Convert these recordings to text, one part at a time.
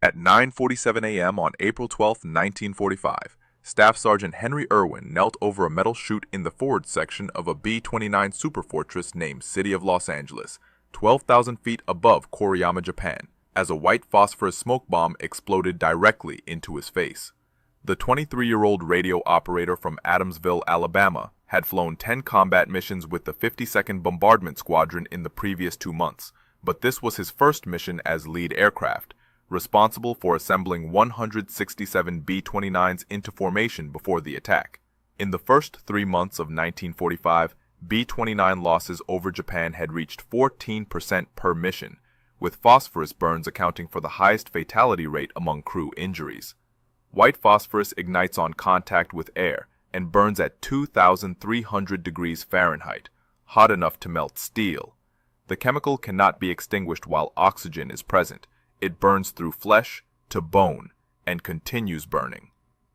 At 9:47 a.m. on April 12, 1945, Staff Sergeant Henry Irwin knelt over a metal chute in the forward section of a B-29 superfortress named City of Los Angeles, 12,000 feet above Koriyama, Japan, as a white phosphorus smoke bomb exploded directly into his face. The 23-year-old radio operator from Adamsville, Alabama, had flown 10 combat missions with the 52nd Bombardment Squadron in the previous 2 months, but this was his first mission as lead aircraft, responsible for assembling 167 B-29s into formation before the attack. In the first 3 months of 1945, B-29 losses over Japan had reached 14% per mission, with phosphorus burns accounting for the highest fatality rate among crew injuries. White phosphorus ignites on contact with air and burns at 2,300 degrees Fahrenheit, hot enough to melt steel. The chemical cannot be extinguished while oxygen is present. It burns through flesh to bone and continues burning.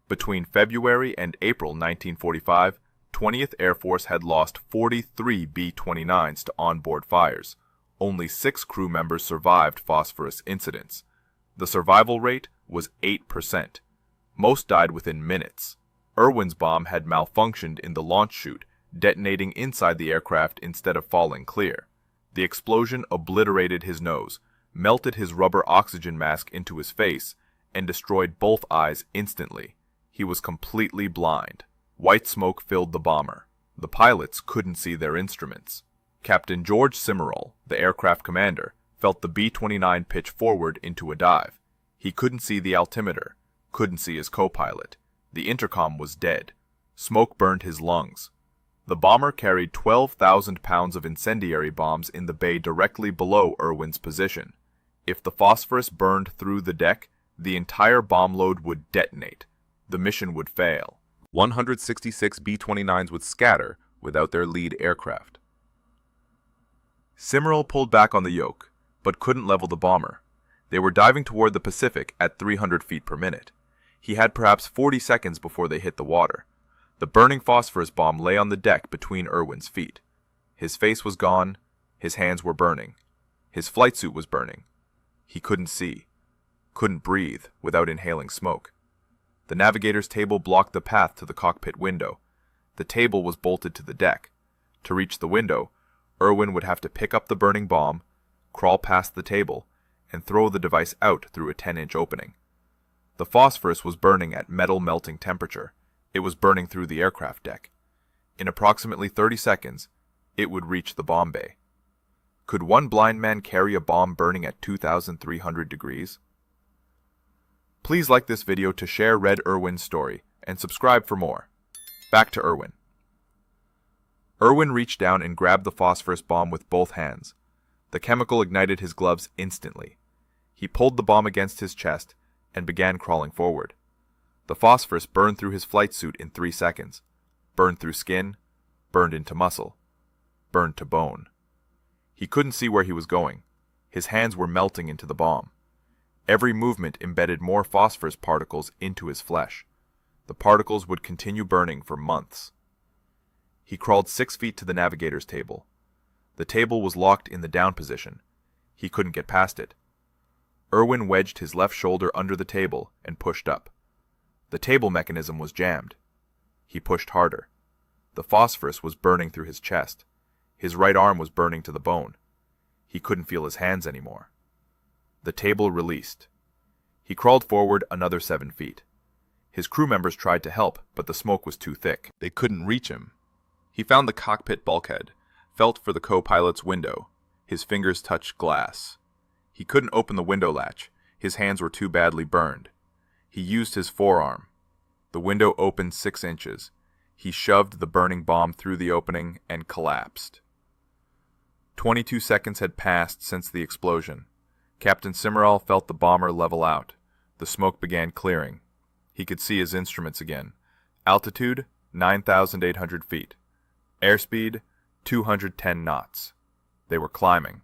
Between February and April 1945, 20th Air Force had lost 43 B-29s to onboard fires. Only 6 crew members survived phosphorus incidents. The survival rate was 8%. Most died within minutes. Irwin's bomb had malfunctioned in the launch chute, detonating inside the aircraft instead of falling clear. The explosion obliterated his nose, melted his rubber oxygen mask into his face, and destroyed both eyes instantly. He was completely blind. White smoke filled the bomber. The pilots couldn't see their instruments. Captain George Cimarol, the aircraft commander, felt the B-29 pitch forward into a dive. He couldn't see the altimeter, couldn't see his co-pilot. The intercom was dead. Smoke burned his lungs. The bomber carried 12,000 pounds of incendiary bombs in the bay directly below Irwin's position. If the phosphorus burned through the deck, the entire bomb load would detonate. The mission would fail. 166 B-29s would scatter without their lead aircraft. Cimarol pulled back on the yoke, but couldn't level the bomber. They were diving toward the Pacific at 300 feet per minute. He had perhaps 40 seconds before they hit the water. The burning phosphorus bomb lay on the deck between Irwin's feet. His face was gone. His hands were burning. His flight suit was burning. He couldn't see, couldn't breathe without inhaling smoke. The navigator's table blocked the path to the cockpit window. The table was bolted to the deck. To reach the window, Irwin would have to pick up the burning bomb, crawl past the table, and throw the device out through a 10-inch opening. The phosphorus was burning at metal melting temperature. It was burning through the aircraft deck. In approximately 30 seconds, it would reach the bomb bay. Could one blind man carry a bomb burning at 2,300 degrees? Please like this video to share Red Irwin's story, and subscribe for more. Back to Irwin. Irwin reached down and grabbed the phosphorus bomb with both hands. The chemical ignited his gloves instantly. He pulled the bomb against his chest and began crawling forward. The phosphorus burned through his flight suit in 3 seconds. Burned through skin, burned into muscle, burned to bone. He couldn't see where he was going. His hands were melting into the bomb. Every movement embedded more phosphorus particles into his flesh. The particles would continue burning for months. He crawled 6 feet to the navigator's table. The table was locked in the down position. He couldn't get past it. Irwin wedged his left shoulder under the table and pushed up. The table mechanism was jammed. He pushed harder. The phosphorus was burning through his chest. His right arm was burning to the bone. He couldn't feel his hands anymore. The table released. He crawled forward another 7 feet. His crew members tried to help, but the smoke was too thick. They couldn't reach him. He found the cockpit bulkhead, felt for the co-pilot's window. His fingers touched glass. He couldn't open the window latch. His hands were too badly burned. He used his forearm. The window opened 6 inches. He shoved the burning bomb through the opening and collapsed. 22 seconds had passed since the explosion. Captain Cimarol felt the bomber level out. The smoke began clearing. He could see his instruments again. Altitude, 9,800 feet. Airspeed, 210 knots. They were climbing.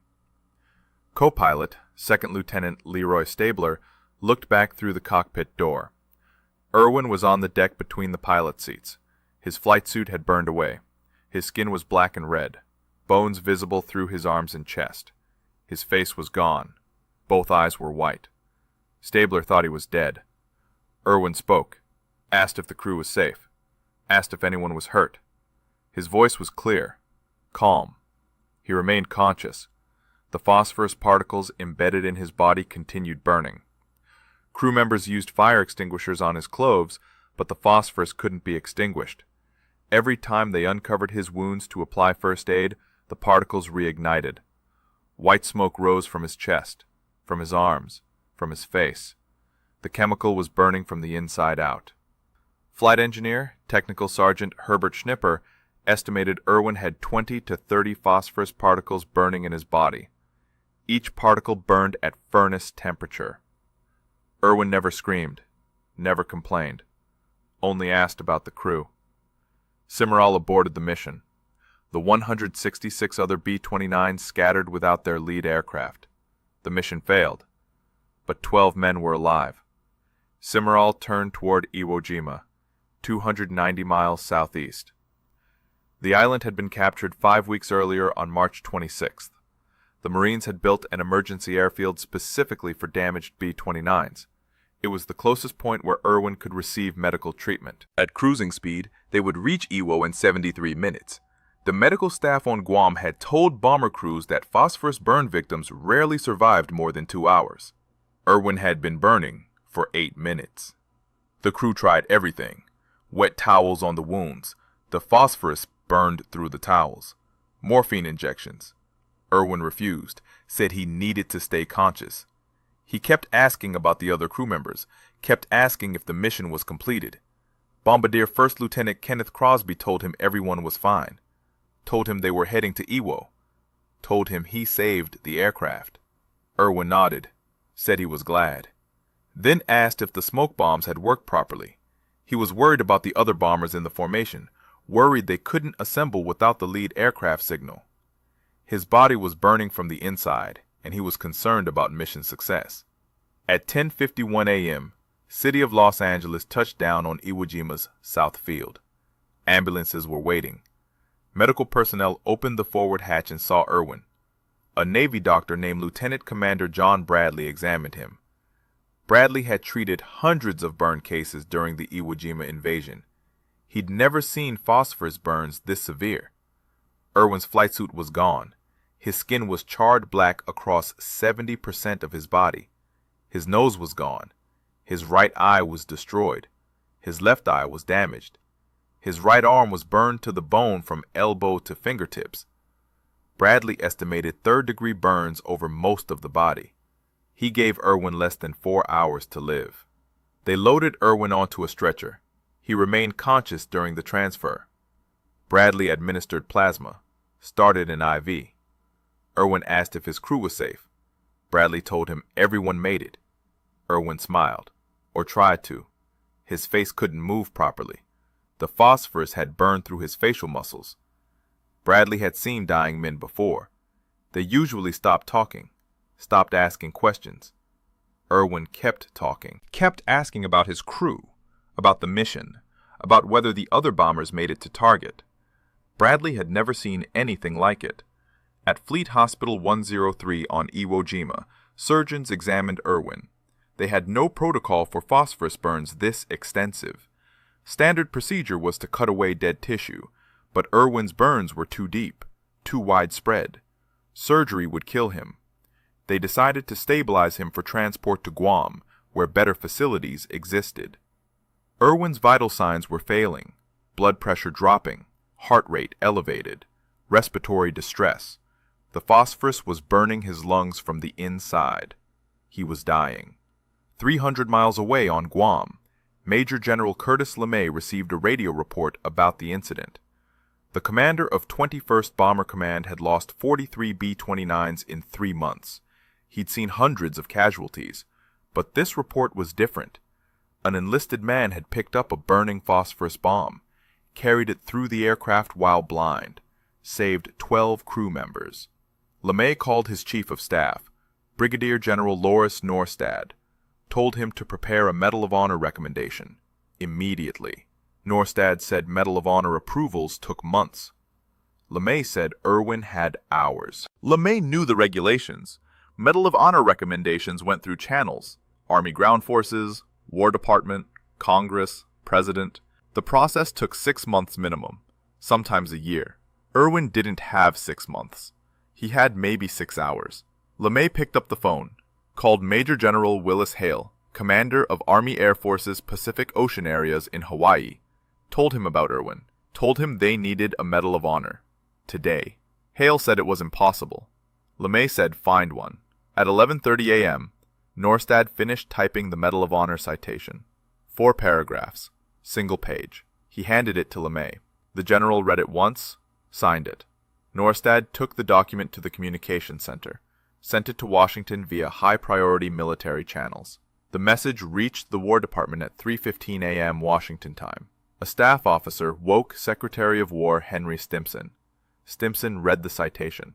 Co-pilot, Second Lieutenant Leroy Stabler, looked back through the cockpit door. Irwin was on the deck between the pilot seats. His flight suit had burned away. His skin was black and red, bones visible through his arms and chest. His face was gone. Both eyes were white. Stabler thought he was dead. Irwin spoke, asked if the crew was safe, asked if anyone was hurt. His voice was clear, calm. He remained conscious. The phosphorus particles embedded in his body continued burning. Crew members used fire extinguishers on his clothes, but the phosphorus couldn't be extinguished. Every time they uncovered his wounds to apply first aid, the particles reignited. White smoke rose from his chest, from his arms, from his face. The chemical was burning from the inside out. Flight engineer, Technical Sergeant Herbert Schnipper, estimated Irwin had 20 to 30 phosphorus particles burning in his body. Each particle burned at furnace temperature. Irwin never screamed, never complained, only asked about the crew. Cimarral aborted the mission. The 166 other B-29s scattered without their lead aircraft. The mission failed, but 12 men were alive. Cimarral turned toward Iwo Jima, 290 miles southeast. The island had been captured 5 weeks earlier on March 26th. The Marines had built an emergency airfield specifically for damaged B-29s. It was the closest point where Irwin could receive medical treatment. At cruising speed, they would reach Iwo in 73 minutes. The medical staff on Guam had told bomber crews that phosphorus burn victims rarely survived more than 2 hours. Irwin had been burning for 8 minutes. The crew tried everything. Wet towels on the wounds. The phosphorus burned through the towels. Morphine injections. Irwin refused, said he needed to stay conscious. He kept asking about the other crew members, kept asking if the mission was completed. Bombardier First Lieutenant Kenneth Crosby told him everyone was fine, told him they were heading to Iwo, told him he saved the aircraft. Irwin nodded, said he was glad, then asked if the smoke bombs had worked properly. He was worried about the other bombers in the formation, worried they couldn't assemble without the lead aircraft signal. His body was burning from the inside, and he was concerned about mission success. At 10:51 a.m., City of Los Angeles touched down on Iwo Jima's South Field. Ambulances were waiting. Medical personnel opened the forward hatch and saw Irwin. A Navy doctor named Lieutenant Commander John Bradley examined him. Bradley had treated hundreds of burn cases during the Iwo Jima invasion. He'd never seen phosphorus burns this severe. Irwin's flight suit was gone. His skin was charred black across 70% of his body. His nose was gone. His right eye was destroyed. His left eye was damaged. His right arm was burned to the bone from elbow to fingertips. Bradley estimated third-degree burns over most of the body. He gave Irwin less than 4 hours to live. They loaded Irwin onto a stretcher. He remained conscious during the transfer. Bradley administered plasma, started an IV. Irwin asked if his crew was safe. Bradley told him everyone made it. Irwin smiled, or tried to. His face couldn't move properly. The phosphorus had burned through his facial muscles. Bradley had seen dying men before. They usually stopped talking, stopped asking questions. Irwin kept talking, kept asking about his crew, about the mission, about whether the other bombers made it to target. Bradley had never seen anything like it. At Fleet Hospital 103 on Iwo Jima, surgeons examined Irwin. They had no protocol for phosphorus burns this extensive. Standard procedure was to cut away dead tissue, but Irwin's burns were too deep, too widespread. Surgery would kill him. They decided to stabilize him for transport to Guam, where better facilities existed. Irwin's vital signs were failing, blood pressure dropping, heart rate elevated, respiratory distress. The phosphorus was burning his lungs from the inside. He was dying. 300 miles away on Guam, Major General Curtis LeMay received a radio report about the incident. The commander of 21st Bomber Command had lost 43 B-29s in 3 months. He'd seen hundreds of casualties, but this report was different. An enlisted man had picked up a burning phosphorus bomb, carried it through the aircraft while blind, saved 12 crew members. LeMay called his chief of staff, Brigadier General Loris Norstad, told him to prepare a Medal of Honor recommendation, immediately. Norstad said Medal of Honor approvals took months. LeMay said Irwin had hours. LeMay knew the regulations. Medal of Honor recommendations went through channels, Army Ground Forces, War Department, Congress, President. The process took 6 months minimum, sometimes a year. Irwin didn't have 6 months. He had maybe 6 hours. LeMay picked up the phone, called Major General Willis Hale, commander of Army Air Force's Pacific Ocean areas in Hawaii, told him about Irwin, told him they needed a Medal of Honor. Today. Hale said it was impossible. LeMay said find one. At 11:30 a.m., Norstad finished typing the Medal of Honor citation. 4 paragraphs, single page. He handed it to LeMay. The general read it once, signed it. Norstad took the document to the communication center, sent it to Washington via high-priority military channels. The message reached the War Department at 3:15 a.m. Washington time. A staff officer woke Secretary of War Henry Stimson. Stimson read the citation,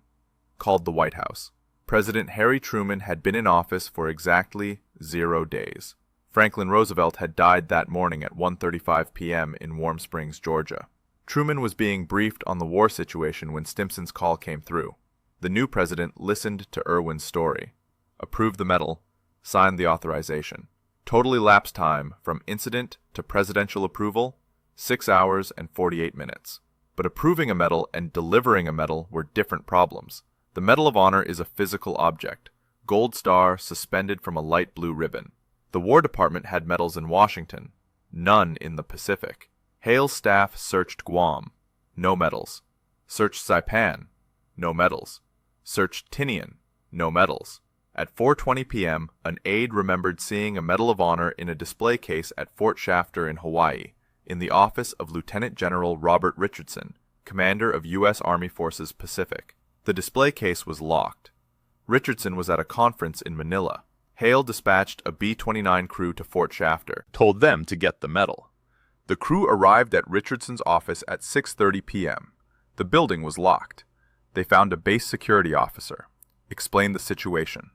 called the White House. President Harry Truman had been in office for exactly 0 days. Franklin Roosevelt had died that morning at 1:35 p.m. in Warm Springs, Georgia. Truman was being briefed on the war situation when Stimson's call came through. The new president listened to Irwin's story, approved the medal, signed the authorization. Total elapsed time from incident to presidential approval, 6 hours and 48 minutes. But approving a medal and delivering a medal were different problems. The Medal of Honor is a physical object, gold star suspended from a light blue ribbon. The War Department had medals in Washington, none in the Pacific. Hale's staff searched Guam, no medals. Searched Saipan, no medals. Searched Tinian, no medals. At 4:20 p.m., an aide remembered seeing a Medal of Honor in a display case at Fort Shafter in Hawaii, in the office of Lieutenant General Robert Richardson, commander of U.S. Army Forces Pacific. The display case was locked. Richardson was at a conference in Manila. Hale dispatched a B-29 crew to Fort Shafter, told them to get the medal. The crew arrived at Richardson's office at 6:30 p.m. The building was locked. They found a base security officer, explained the situation.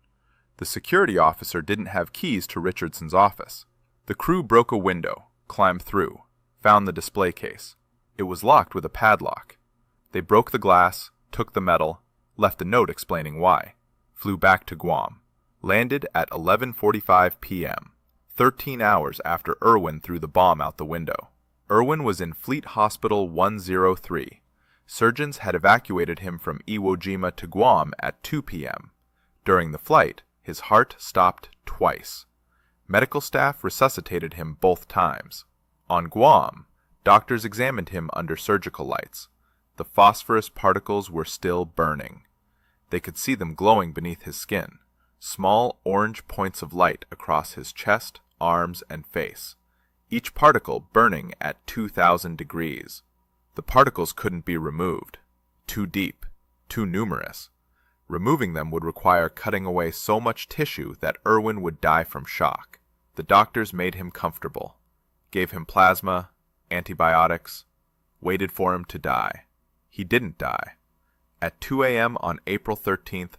The security officer didn't have keys to Richardson's office. The crew broke a window, climbed through, found the display case. It was locked with a padlock. They broke the glass, took the medal, left a note explaining why, flew back to Guam, landed at 11:45 p.m., 13 hours after Irwin threw the bomb out the window. Irwin was in Fleet Hospital 103. Surgeons had evacuated him from Iwo Jima to Guam at 2 p.m. During the flight, his heart stopped twice. Medical staff resuscitated him both times. On Guam, doctors examined him under surgical lights. The phosphorus particles were still burning. They could see them glowing beneath his skin, small orange points of light across his chest, arms, and face, each particle burning at 2,000 degrees. The particles couldn't be removed. Too deep, too numerous. Removing them would require cutting away so much tissue that Irwin would die from shock. The doctors made him comfortable, gave him plasma, antibiotics, waited for him to die. He didn't die. At 2 a.m. on April 13th,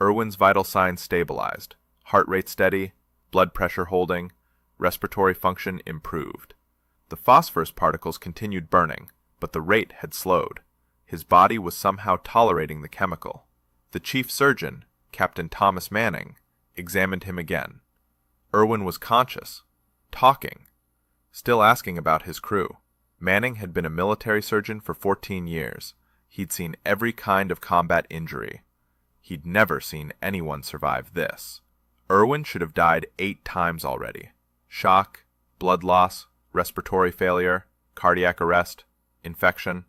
Irwin's vital signs stabilized, heart rate steady, blood pressure holding, respiratory function improved. The phosphorus particles continued burning, but the rate had slowed. His body was somehow tolerating the chemical. The chief surgeon, Captain Thomas Manning, examined him again. Irwin was conscious, talking, still asking about his crew. Manning had been a military surgeon for 14 years. He'd seen every kind of combat injury. He'd never seen anyone survive this. Irwin should have died 8 times already. Shock, blood loss, respiratory failure, cardiac arrest, infection.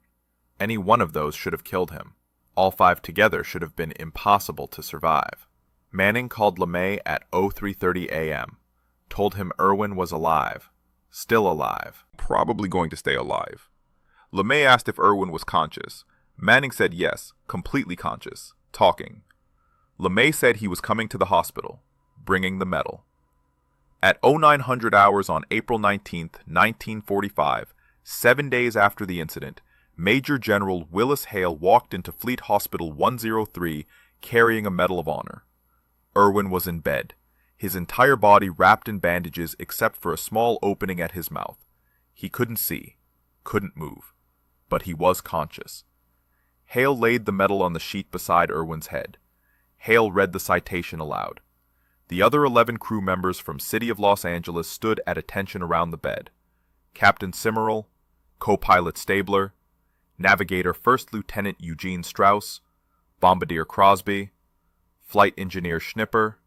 Any one of those should have killed him. All 5 together should have been impossible to survive. Manning called LeMay at 03:30 a.m., told him Irwin was alive, still alive, probably going to stay alive. LeMay asked if Irwin was conscious. Manning said yes, completely conscious, talking. LeMay said he was coming to the hospital, bringing the medal. At 0900 hours on April 19, 1945, 7 days after the incident, Major General Willis Hale walked into Fleet Hospital 103 carrying a Medal of Honor. Irwin was in bed, his entire body wrapped in bandages except for a small opening at his mouth. He couldn't see, couldn't move, but he was conscious. Hale laid the medal on the sheet beside Irwin's head. Hale read the citation aloud. The other 11 crew members from City of Los Angeles stood at attention around the bed. Captain Simmerl, co-pilot Stabler, navigator First Lieutenant Eugene Strauss, bombardier Crosby, flight engineer Schnipper,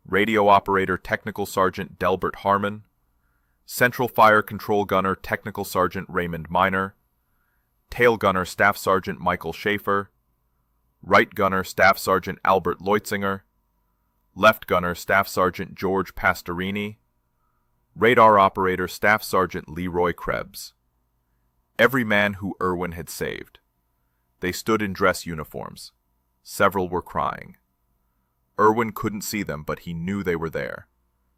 radio operator Technical Sergeant Delbert Harmon, central fire control gunner Technical Sergeant Raymond Miner, tail gunner Staff Sergeant Michael Schaefer, right gunner Staff Sergeant Albert Leutzinger, left gunner Staff Sergeant George Pastorini, radar operator Staff Sergeant Leroy Krebs. Every man who Irwin had saved. They stood in dress uniforms. Several were crying. Irwin couldn't see them, but he knew they were there.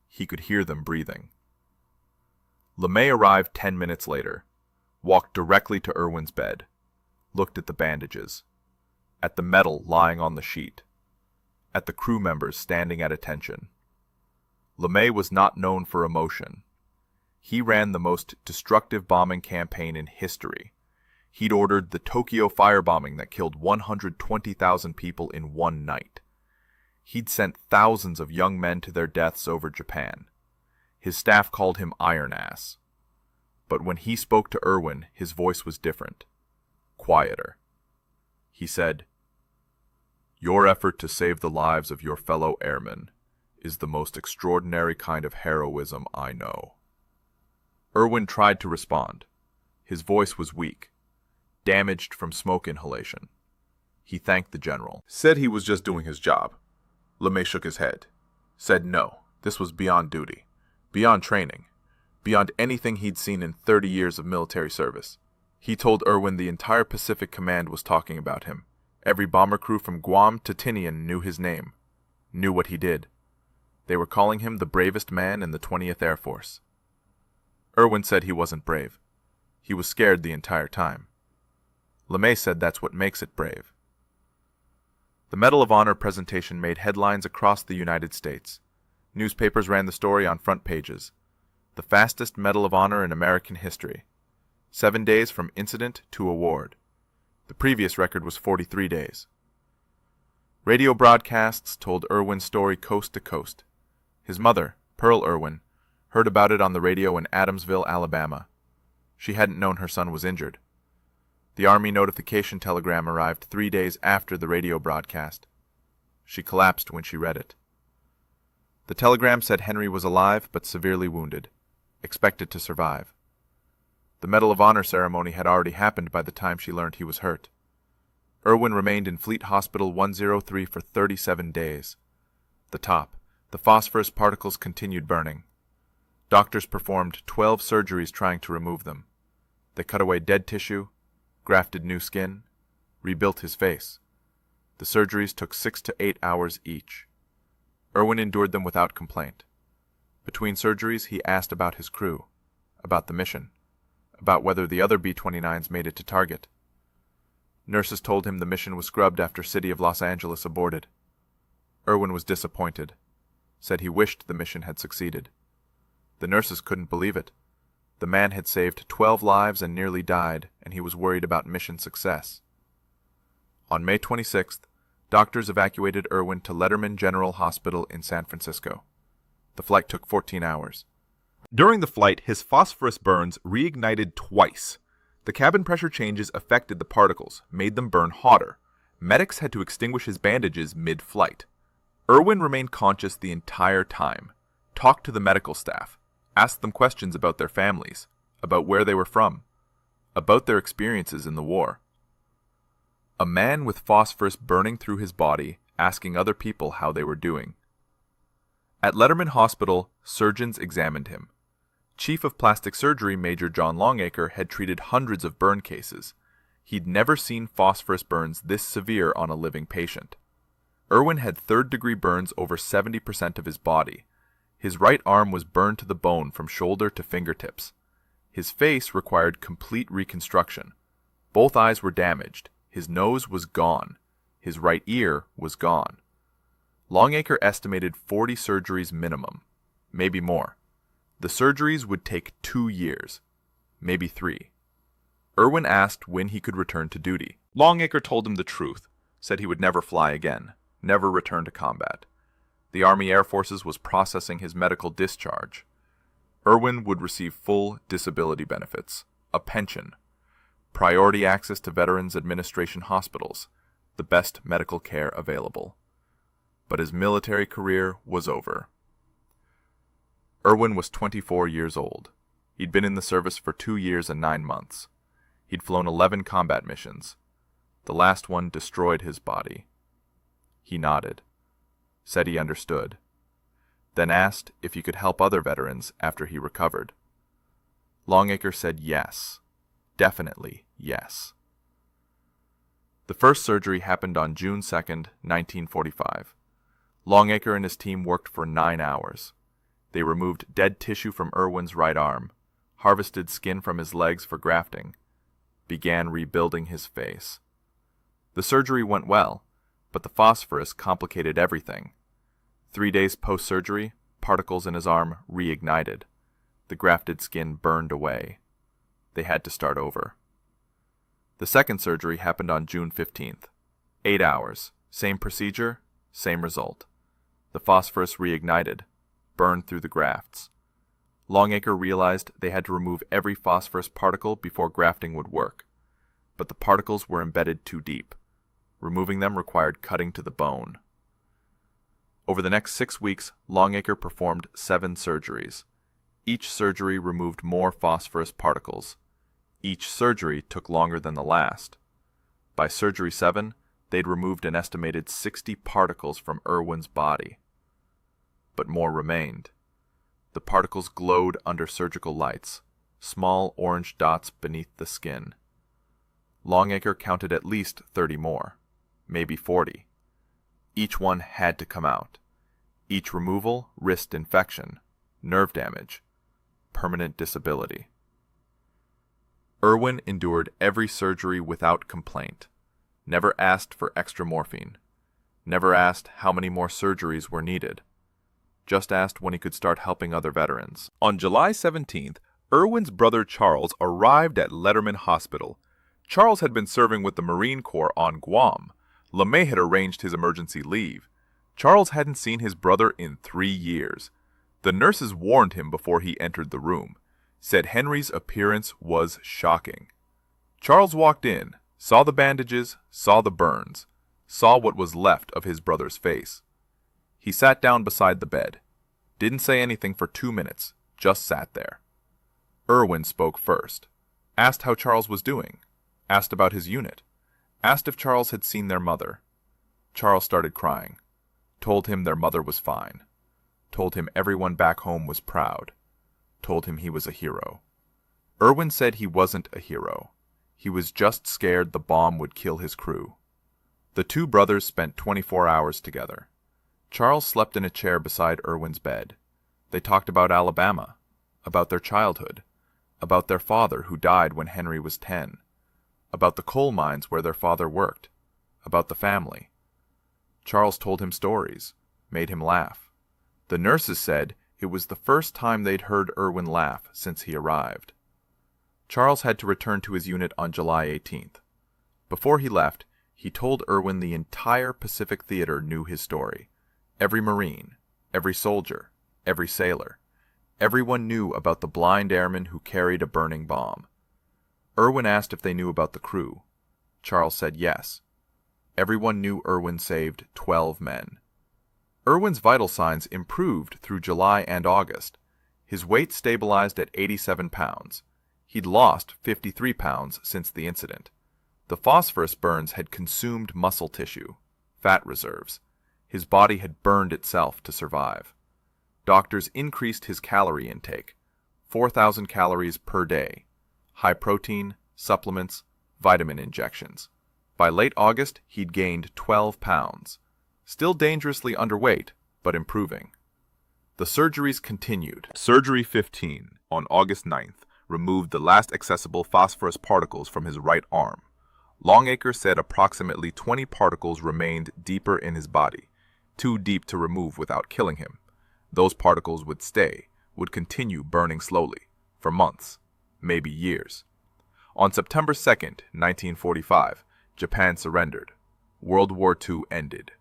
He could hear them breathing. LeMay arrived 10 minutes later, walked directly to Irwin's bed, looked at the bandages, at the metal lying on the sheet, at the crew members standing at attention. LeMay was not known for emotion. He ran the most destructive bombing campaign in history. He'd ordered the Tokyo firebombing that killed 120,000 people in one night. He'd sent thousands of young men to their deaths over Japan. His staff called him Iron Ass. But when he spoke to Irwin, his voice was different, quieter. He said, "Your effort to save the lives of your fellow airmen is the most extraordinary kind of heroism I know." Irwin tried to respond. His voice was weak, damaged from smoke inhalation. He thanked the general. Said he was just doing his job. LeMay shook his head. Said no, this was beyond duty, beyond training, beyond anything he'd seen in 30 years of military service. He told Irwin the entire Pacific Command was talking about him. Every bomber crew from Guam to Tinian knew his name, knew what he did. They were calling him the bravest man in the 20th Air Force. Irwin said he wasn't brave. He was scared the entire time. LeMay said that's what makes it brave. The Medal of Honor presentation made headlines across the United States. Newspapers ran the story on front pages. The fastest Medal of Honor in American history. 7 days from incident to award. The previous record was 43 days. Radio broadcasts told Irwin's story coast to coast. His mother, Pearl Irwin, heard about it on the radio in Adamsville, Alabama. She hadn't known her son was injured. The Army notification telegram arrived 3 days after the radio broadcast. She collapsed when she read it. The telegram said Henry was alive but severely wounded, expected to survive. The Medal of Honor ceremony had already happened by the time she learned he was hurt. Irwin remained in Fleet Hospital 103 for 37 days. The phosphorus particles continued burning. Doctors performed 12 surgeries trying to remove them. They cut away dead tissue, grafted new skin, rebuilt his face. The surgeries took 6 to 8 hours each. Irwin endured them without complaint. Between surgeries, he asked about his crew, about the mission, about whether the other B-29s made it to target. Nurses told him the mission was scrubbed after City of Los Angeles aborted. Irwin was disappointed, said he wished the mission had succeeded. The nurses couldn't believe it. The man had saved 12 lives and nearly died, and he was worried about mission success. On May 26th, doctors evacuated Irwin to Letterman General Hospital in San Francisco. The flight took 14 hours. During the flight, his phosphorus burns reignited twice. The cabin pressure changes affected the particles, made them burn hotter. Medics had to extinguish his bandages mid-flight. Irwin remained conscious the entire time, talked to the medical staff, asked them questions about their families, about where they were from, about their experiences in the war. A man with phosphorus burning through his body, asking other people how they were doing. At Letterman Hospital, surgeons examined him. Chief of Plastic Surgery Major John Longacre had treated hundreds of burn cases. He'd never seen phosphorus burns this severe on a living patient. Irwin had third-degree burns over 70% of his body. His right arm was burned to the bone from shoulder to fingertips. His face required complete reconstruction. Both eyes were damaged. His nose was gone. His right ear was gone. Longacre estimated 40 surgeries minimum, maybe more. The surgeries would take 2 years, maybe 3. Irwin asked when he could return to duty. Longacre told him the truth, said he would never fly again, never return to combat. The Army Air Forces was processing his medical discharge. Irwin would receive full disability benefits, a pension, priority access to Veterans Administration hospitals, the best medical care available. But his military career was over. Irwin was 24 years old. He'd been in the service for 2 years and 9 months. He'd flown 11 combat missions. The last one destroyed his body. He nodded, said he understood, then asked if he could help other veterans after he recovered. Longacre said yes, definitely yes. The first surgery happened on June 2nd, 1945. Longacre and his team worked for 9 hours. They removed dead tissue from Irwin's right arm, harvested skin from his legs for grafting, began rebuilding his face. The surgery went well, but the phosphorus complicated everything. 3 days post-surgery, particles in his arm reignited. The grafted skin burned away. They had to start over. The second surgery happened on June 15th. 8 hours, same procedure, same result. The phosphorus reignited, burned through the grafts. Longacre realized they had to remove every phosphorus particle before grafting would work, but the particles were embedded too deep. Removing them required cutting to the bone. Over the next 6 weeks, Longacre performed 7 surgeries. Each surgery removed more phosphorus particles. Each surgery took longer than the last. By surgery 7, they'd removed an estimated 60 particles from Irwin's body. But more remained. The particles glowed under surgical lights, small orange dots beneath the skin. Longacre counted at least 30 more, maybe 40. Each one had to come out. Each removal risked infection, nerve damage, permanent disability. Irwin endured every surgery without complaint, never asked for extra morphine, never asked how many more surgeries were needed, just asked when he could start helping other veterans. On July 17th, Irwin's brother Charles arrived at Letterman Hospital. Charles had been serving with the Marine Corps on Guam. LeMay had arranged his emergency leave. Charles hadn't seen his brother in 3 years. The nurses warned him before he entered the room, said Henry's appearance was shocking. Charles walked in, saw the bandages, saw the burns, saw what was left of his brother's face. He sat down beside the bed, didn't say anything for 2 minutes, just sat there. Irwin spoke first, asked how Charles was doing, asked about his unit, asked if Charles had seen their mother. Charles started crying, told him their mother was fine, told him everyone back home was proud, told him he was a hero. Irwin said he wasn't a hero. He was just scared the bomb would kill his crew. The two brothers spent 24 hours together. Charles slept in a chair beside Irwin's bed. They talked about Alabama, about their childhood, about their father who died when Henry was 10, about the coal mines where their father worked, about the family. Charles told him stories, made him laugh. The nurses said it was the first time they'd heard Irwin laugh since he arrived. Charles had to return to his unit on July 18th. Before he left, he told Irwin the entire Pacific Theater knew his story. Every Marine, every soldier, every sailor. Everyone knew about the blind airman who carried a burning bomb. Irwin asked if they knew about the crew. Charles said yes. Everyone knew Irwin saved 12 men. Irwin's vital signs improved through July and August. His weight stabilized at 87 pounds. He'd lost 53 pounds since the incident. The phosphorus burns had consumed muscle tissue, fat reserves. His body had burned itself to survive. Doctors increased his calorie intake, 4,000 calories per day, high protein, supplements, vitamin injections. By late August, he'd gained 12 pounds. Still dangerously underweight, but improving. The surgeries continued. Surgery 15, on August 9th, removed the last accessible phosphorus particles from his right arm. Longacre said approximately 20 particles remained deeper in his body, too deep to remove without killing him. Those particles would stay, would continue burning slowly, for months, maybe years. On September 2nd, 1945, Japan surrendered. World War II ended.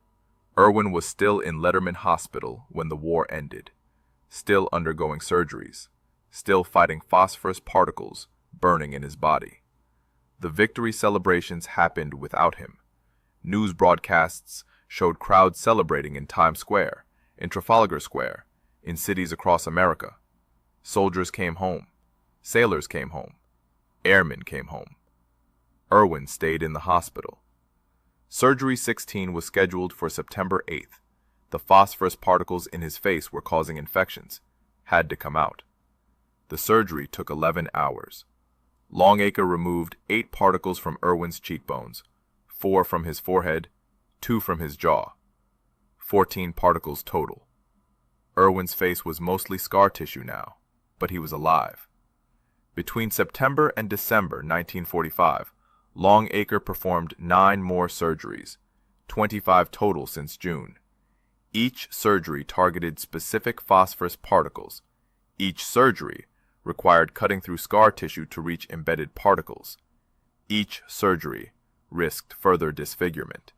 Irwin was still in Letterman Hospital when the war ended, still undergoing surgeries, still fighting phosphorus particles burning in his body. The victory celebrations happened without him. News broadcasts showed crowds celebrating in Times Square, in Trafalgar Square, in cities across America. Soldiers came home. Sailors came home. Airmen came home. Irwin stayed in the hospital. Surgery 16 was scheduled for September 8th. The phosphorus particles in his face were causing infections. Had to come out. The surgery took 11 hours. Longacre removed 8 particles from Irwin's cheekbones, 4 from his forehead, 2 from his jaw. 14 particles total. Irwin's face was mostly scar tissue now, but he was alive. Between September and December 1945, Longacre performed 9 more surgeries, 25 total since June. Each surgery targeted specific phosphorus particles. Each surgery required cutting through scar tissue to reach embedded particles. Each surgery risked further disfigurement.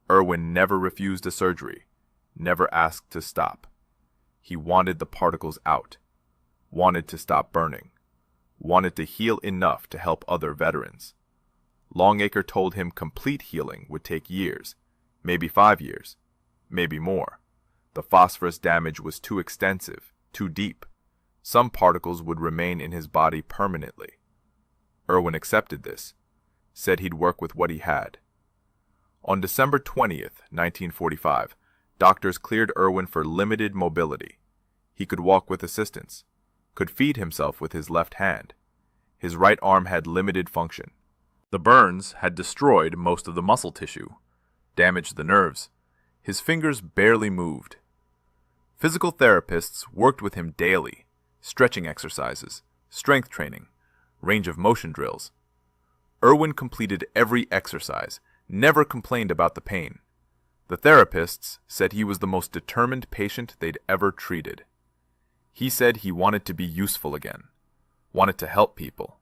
Irwin never refused a surgery, never asked to stop. He wanted the particles out, wanted to stop burning, wanted to heal enough to help other veterans. Longacre told him complete healing would take years, maybe 5 years, maybe more. The phosphorus damage was too extensive, too deep. Some particles would remain in his body permanently. Irwin accepted this, said he'd work with what he had. On December 20th, 1945, doctors cleared Irwin for limited mobility. He could walk with assistance, could feed himself with his left hand. His right arm had limited function. The burns had destroyed most of the muscle tissue, damaged the nerves. His fingers barely moved. Physical therapists worked with him daily, stretching exercises, strength training, range of motion drills. Irwin completed every exercise, never complained about the pain. The therapists said he was the most determined patient they'd ever treated. He said he wanted to be useful again, wanted to help people.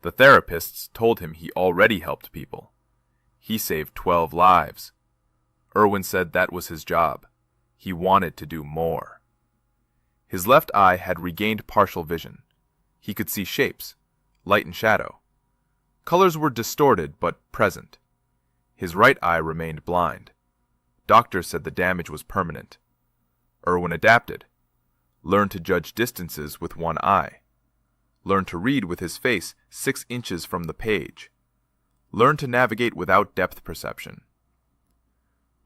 The therapists told him he already helped people. He saved 12 lives. Irwin said that was his job. He wanted to do more. His left eye had regained partial vision. He could see shapes, light and shadow. Colors were distorted but present. His right eye remained blind. Doctors said the damage was permanent. Irwin adapted, learned to judge distances with one eye, learned to read with his face 6 inches from the page, learned to navigate without depth perception.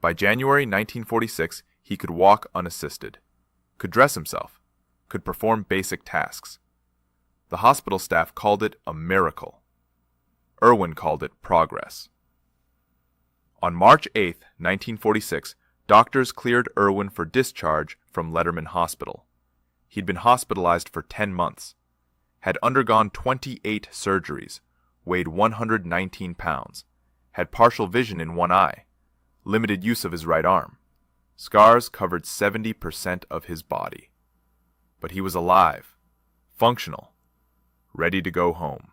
By January 1946, he could walk unassisted, could dress himself, could perform basic tasks. The hospital staff called it a miracle. Irwin called it progress. On March 8, 1946, doctors cleared Irwin for discharge from Letterman Hospital. He'd been hospitalized for 10 months, had undergone 28 surgeries, weighed 119 pounds, had partial vision in one eye, limited use of his right arm. Scars covered 70% of his body. But he was alive, functional, ready to go home.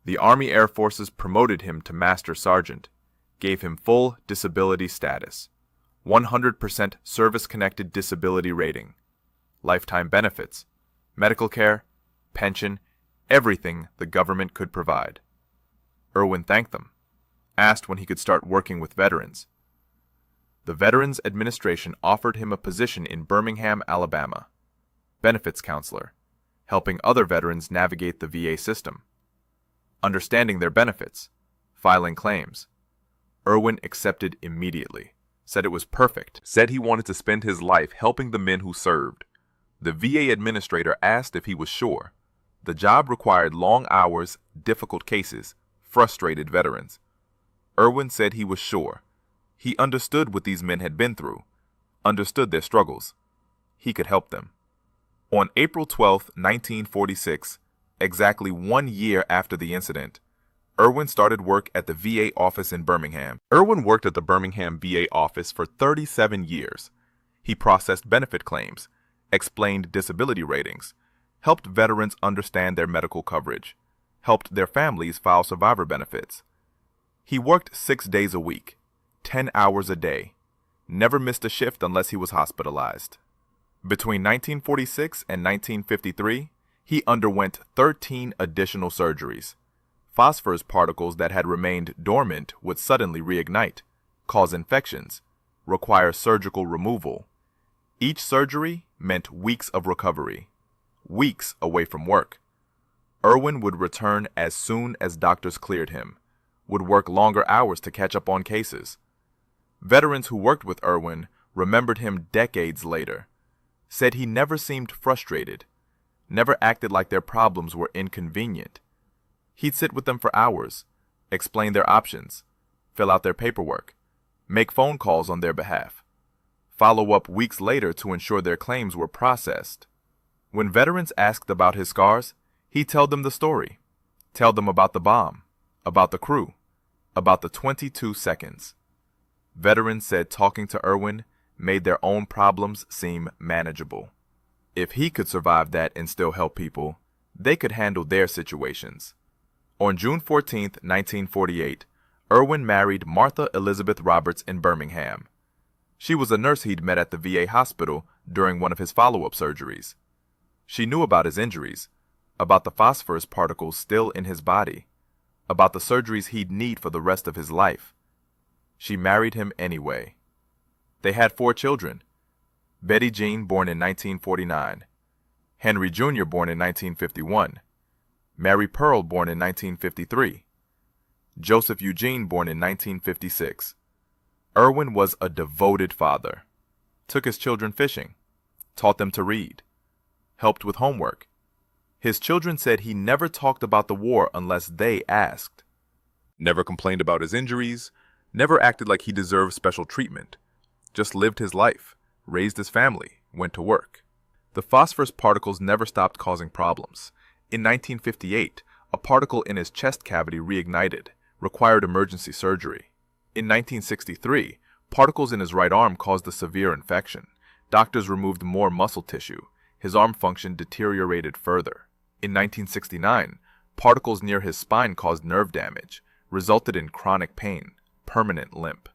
The Army Air Forces promoted him to Master Sergeant, gave him full disability status, 100% service-connected disability rating, lifetime benefits, medical care, pension, everything the government could provide. Irwin thanked them, asked when he could start working with veterans. The Veterans Administration offered him a position in Birmingham, Alabama, benefits counselor, helping other veterans navigate the VA system, understanding their benefits, filing claims. Irwin accepted immediately, said it was perfect, said he wanted to spend his life helping the men who served. The VA administrator asked if he was sure. The job required long hours, difficult cases, frustrated veterans. Irwin said he was sure. He understood what these men had been through, understood their struggles. He could help them. On April 12, 1946, exactly 1 year after the incident, Irwin started work at the VA office in Birmingham. Irwin worked at the Birmingham VA office for 37 years. He processed benefit claims, explained disability ratings, helped veterans understand their medical coverage, helped their families file survivor benefits. He worked 6 days a week, 10 hours a day. Never missed a shift unless he was hospitalized. Between 1946 and 1953, he underwent 13 additional surgeries. Phosphorus particles that had remained dormant would suddenly reignite, cause infections, require surgical removal. Each surgery meant weeks of recovery, weeks away from work. Irwin would return as soon as doctors cleared him, would work longer hours to catch up on cases. Veterans who worked with Irwin remembered him decades later, said he never seemed frustrated, never acted like their problems were inconvenient. He'd sit with them for hours, explain their options, fill out their paperwork, make phone calls on their behalf, follow up weeks later to ensure their claims were processed. When veterans asked about his scars, he'd tell them the story, tell them about the bomb, about the crew, about the 22 seconds. Veterans said talking to Irwin made their own problems seem manageable. If he could survive that and still help people, they could handle their situations. On June 14, 1948, Irwin married Martha Elizabeth Roberts in Birmingham. She was a nurse he'd met at the VA hospital during one of his follow-up surgeries. She knew about his injuries, about the phosphorus particles still in his body, about the surgeries he'd need for the rest of his life. She married him anyway. They had 4 children. Betty Jean, born in 1949. Henry Jr., born in 1951. Mary Pearl, born in 1953. Joseph Eugene, born in 1956. Irwin was a devoted father. Took his children fishing. Taught them to read. Helped with homework. His children said he never talked about the war unless they asked. Never complained about his injuries. Never acted like he deserved special treatment. Just lived his life, raised his family, went to work. The phosphorus particles never stopped causing problems. In 1958, a particle in his chest cavity reignited, required emergency surgery. In 1963, particles in his right arm caused a severe infection. Doctors removed more muscle tissue. His arm function deteriorated further. In 1969, particles near his spine caused nerve damage, resulted in chronic pain, permanent limp.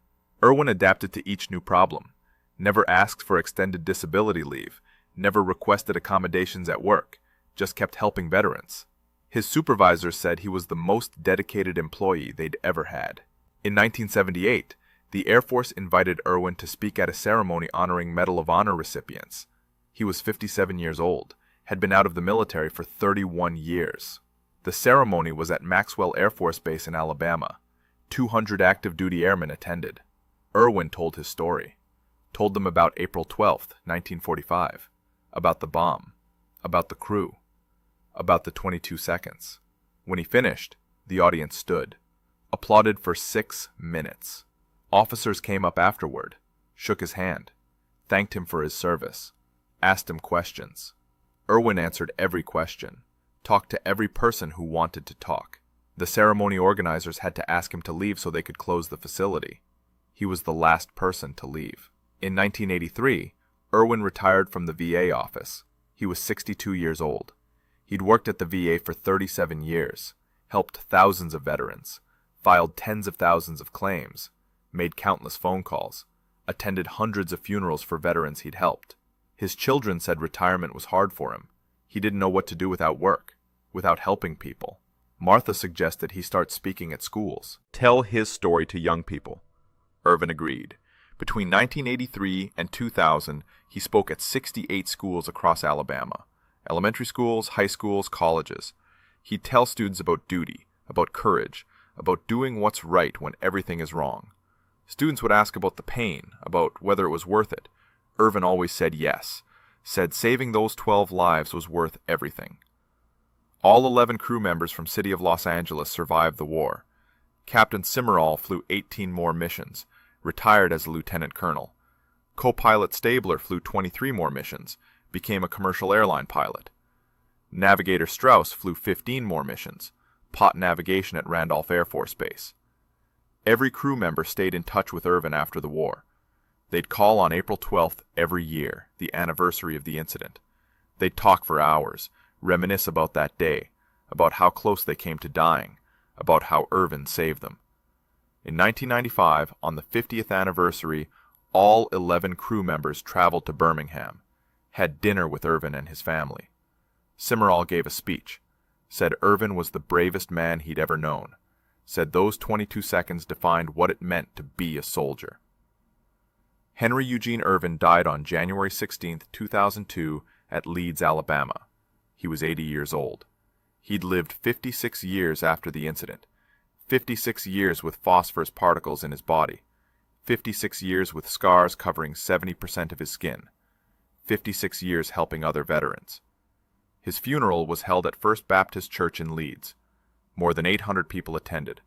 Irwin adapted to each new problem, never asked for extended disability leave, never requested accommodations at work, just kept helping veterans. His supervisors said he was the most dedicated employee they'd ever had. In 1978, the Air Force invited Irwin to speak at a ceremony honoring Medal of Honor recipients. He was 57 years old, had been out of the military for 31 years. The ceremony was at Maxwell Air Force Base in Alabama. 200 active duty airmen attended. Irwin told his story. Told them about April 12, 1945, about the bomb, about the crew, about the 22 seconds. When he finished, the audience stood, applauded for 6 minutes. Officers came up afterward, shook his hand, thanked him for his service, asked him questions. Irwin answered every question, talked to every person who wanted to talk. The ceremony organizers had to ask him to leave so they could close the facility. He was the last person to leave. In 1983, Irwin retired from the VA office. He was 62 years old. He'd worked at the VA for 37 years, helped thousands of veterans, filed tens of thousands of claims, made countless phone calls, attended hundreds of funerals for veterans he'd helped. His children said retirement was hard for him. He didn't know what to do without work, without helping people. Martha suggested he start speaking at schools. Tell his story to young people. Irwin agreed. Between 1983 and 2000, he spoke at 68 schools across Alabama. Elementary schools, high schools, colleges. He'd tell students about duty, about courage, about doing what's right when everything is wrong. Students would ask about the pain, about whether it was worth it. Irwin always said yes, said saving those 12 lives was worth everything. All 11 crew members from City of Los Angeles survived the war. Captain Simmerall flew 18 more missions, retired as a lieutenant colonel. Co-pilot Stabler flew 23 more missions, became a commercial airline pilot. Navigator Strauss flew 15 more missions, pot navigation at Randolph Air Force Base. Every crew member stayed in touch with Irwin after the war. They'd call on April 12th every year, the anniversary of the incident. They'd talk for hours, reminisce about that day, about how close they came to dying, about how Irwin saved them. In 1995, on the 50th anniversary, all 11 crew members traveled to Birmingham, had dinner with Irvin and his family. Simmerall gave a speech, said Irvin was the bravest man he'd ever known, said those 22 seconds defined what it meant to be a soldier. Henry Eugene Irvin died on January 16, 2002, at Leeds, Alabama. He was 80 years old. He'd lived 56 years after the incident, 56 years with phosphorus particles in his body, 56 years with scars covering 70% of his skin, 56 years helping other veterans. His funeral was held at First Baptist Church in Leeds. More than 800 people attended.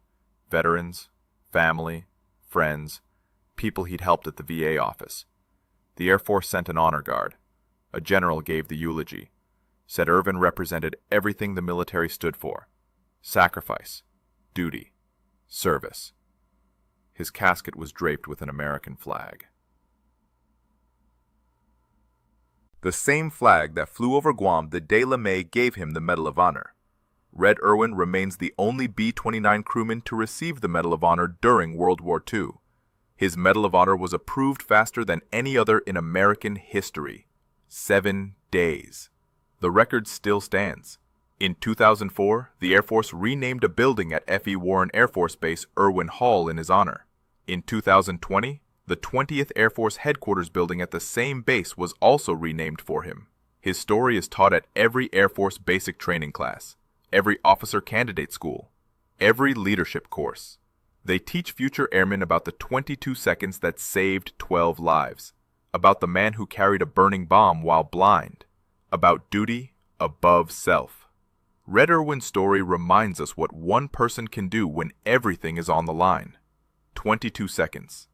Veterans, family, friends, people he'd helped at the VA office. The Air Force sent an honor guard. A general gave the eulogy, said Irvin represented everything the military stood for: sacrifice, duty, service. His casket was draped with an American flag. The same flag that flew over Guam the day LeMay gave him the Medal of Honor. Red Irwin remains the only B-29 crewman to receive the Medal of Honor during World War II. His Medal of Honor was approved faster than any other in American history. 7 days. The record still stands. In 2004, the Air Force renamed a building at F.E. Warren Air Force Base Irwin Hall in his honor. In 2020, the 20th Air Force Headquarters building at the same base was also renamed for him. His story is taught at every Air Force basic training class, every officer candidate school, every leadership course. They teach future airmen about the 22 seconds that saved 12 lives, about the man who carried a burning bomb while blind, about duty above self. Red Irwin's story reminds us what one person can do when everything is on the line. 22 seconds,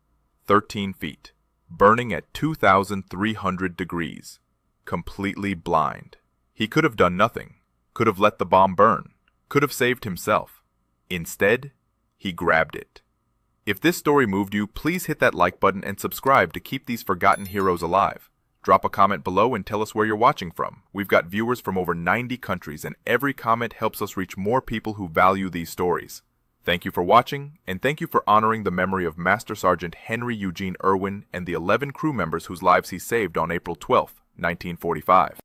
13 feet, burning at 2,300 degrees, completely blind. He could have done nothing, could have let the bomb burn, could have saved himself. Instead, he grabbed it. If this story moved you, please hit that like button and subscribe to keep these forgotten heroes alive. Drop a comment below and tell us where you're watching from. We've got viewers from over 90 countries, and every comment helps us reach more people who value these stories. Thank you for watching, and thank you for honoring the memory of Master Sergeant Henry Eugene Irwin and the 11 crew members whose lives he saved on April 12, 1945.